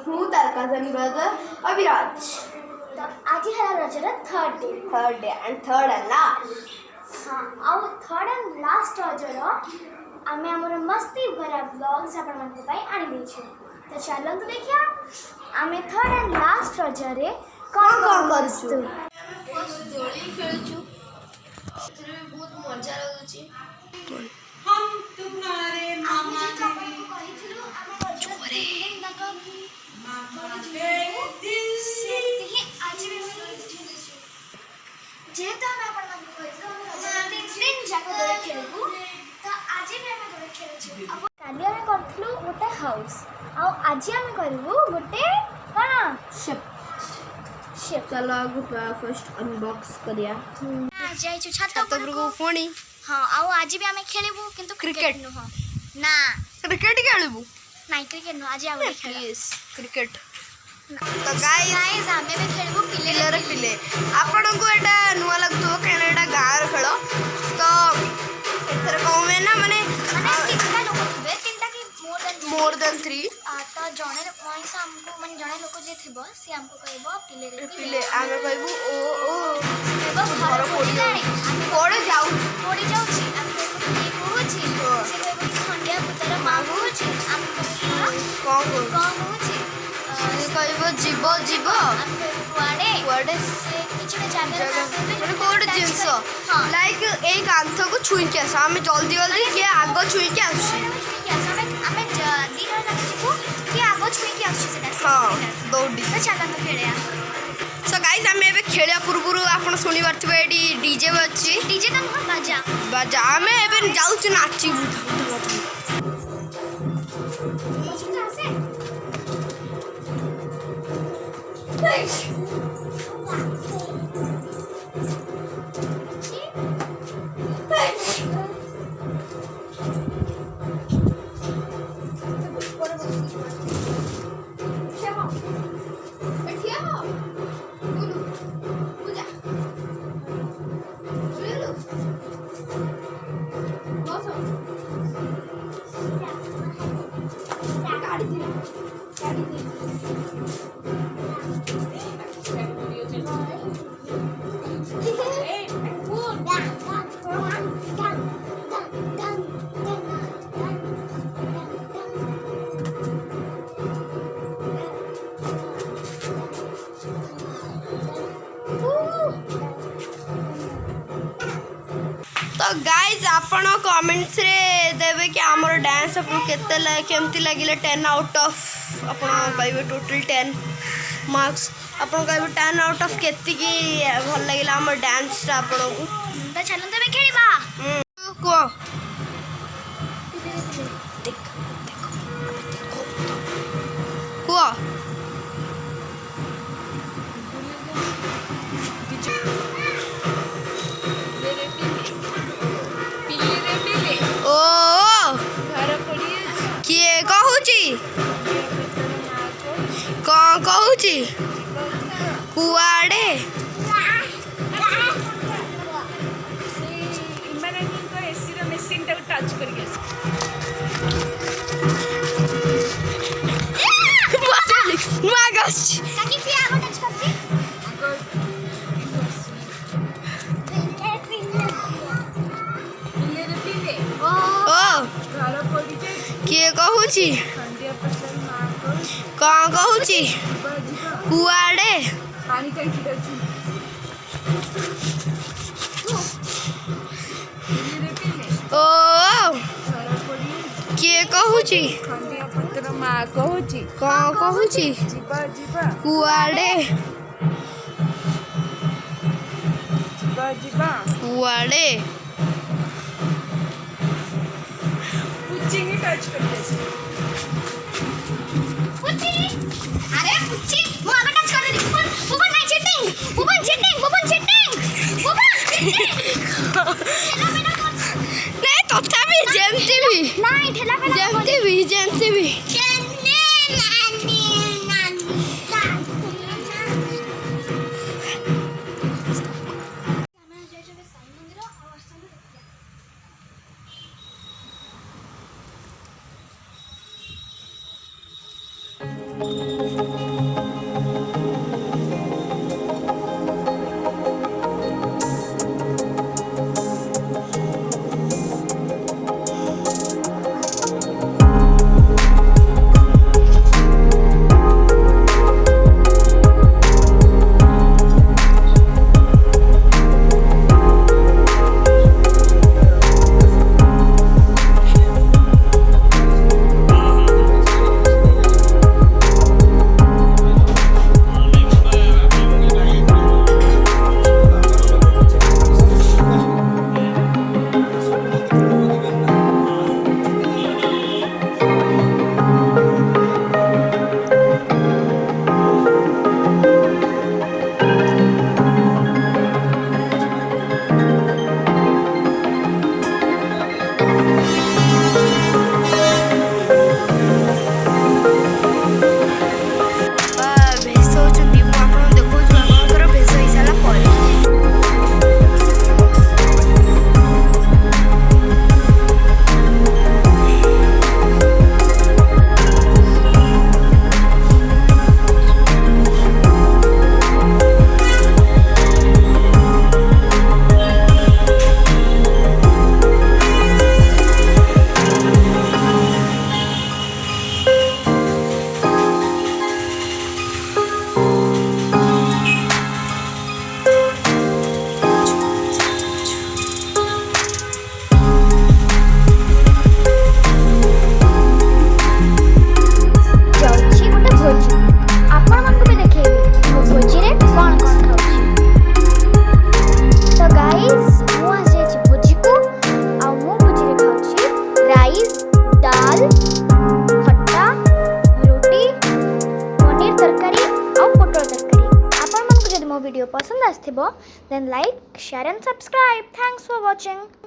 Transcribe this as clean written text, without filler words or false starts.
हूँ तार cousin brother Abhiraj. तो आज है Roger third day and third and last. हाँ आउ थर्ड एंड लास्ट रजर आमे हमर मस्ती भरा ब्लॉग्स आपण मन पई आनी दै छी। तो चलन तो देखिया आमे थर्ड एंड लास्ट रजर रे कोन करछु। आमे फर्स्ट दोली खेलछु एथरे बहुत मजा लागुची। हम तुम्हारे मामा जी को कहिथिलु आमे रजरे नाका मामा के दिल से ही आज भी जेता मैं आपण मन कहिथिलु हम रजरे 3 दिन जाको दोली खेलबु। तो आज भी आमे दोली खेलछु। अब काली आमे करथिलु गोटे हाउस आ आज आमे करबु गोटे कोन शिप। चलो आगु फर्स्ट अनबॉक्स करिया। आज जाइछु छात पर को फोनी। हां आउ आज भी आमे खेलबु किंतु क्रिकेट न हो ना क्रिकेट खेलबु नहीं क्रिकेट न आज आउ प्लीज क्रिकेट। तो गाइस हमें भी खेलबु पिले पिले आपन को एटा नुवा लगतो केना एटा गार खेल। तो एथर कहमे ना माने कितना लोग थबे तीनटा की मोर देन 3 तो जणे वॉइस हमको माने जणे लोग जे थबो से हमको कहबो पिले पिले आमे कहबू ओ कहबो घर पड़ी जाऊ छी हम कहबो छी से कहबो खंडिया पुतर मांगू छी हम कहबो कौन छी से कहबो जीवो जीवो हम कहबो कुआडे से किछ जागे माने कोड जिंस लाइक एक कांथ को छुई के आस हमें जल्दी जल्दी के आगो छुई के आस हमें जल्दी न लगबो कि आगो छुई के आस सेटा हां दौड़ी तो चला तो खेलिया। सो गाइस हमें एबे खेलिया पूर्व आपण सुनी परथबे एडी डीजे बच्ची डीजे तो बाजा बाजा हमें एबे जाऊ छु नाची तो गाइज आपण कमेंट्स रे देवे कि आमर डांस आपको केते केमती लागिले 10 आउट ऑफ आपण पाइबे टोटल 10 मार्क्स आपण कहबे 10 आउट ऑफ केती की भल लागिला हमर डांस आपण को। तो चलन तो खेलिबा को देख को किए कहूची कौन कहूची कुआड़े टच कर किए कहूची कौन कहूची कुआड़े ओ किए कहूची माँ कहूची कौन कहूची कुआड़े कुआड़े टच करते अरे पुच्ची वो आगे टच कर दे बुबन नहीं चीटिंग बुबन चीटिंग नहीं तथापि जेमती भी नहीं ठेला पे जेमती भी Thank you. मो वीडियो पसंद आसथिबो then like share and subscribe thanks for watching.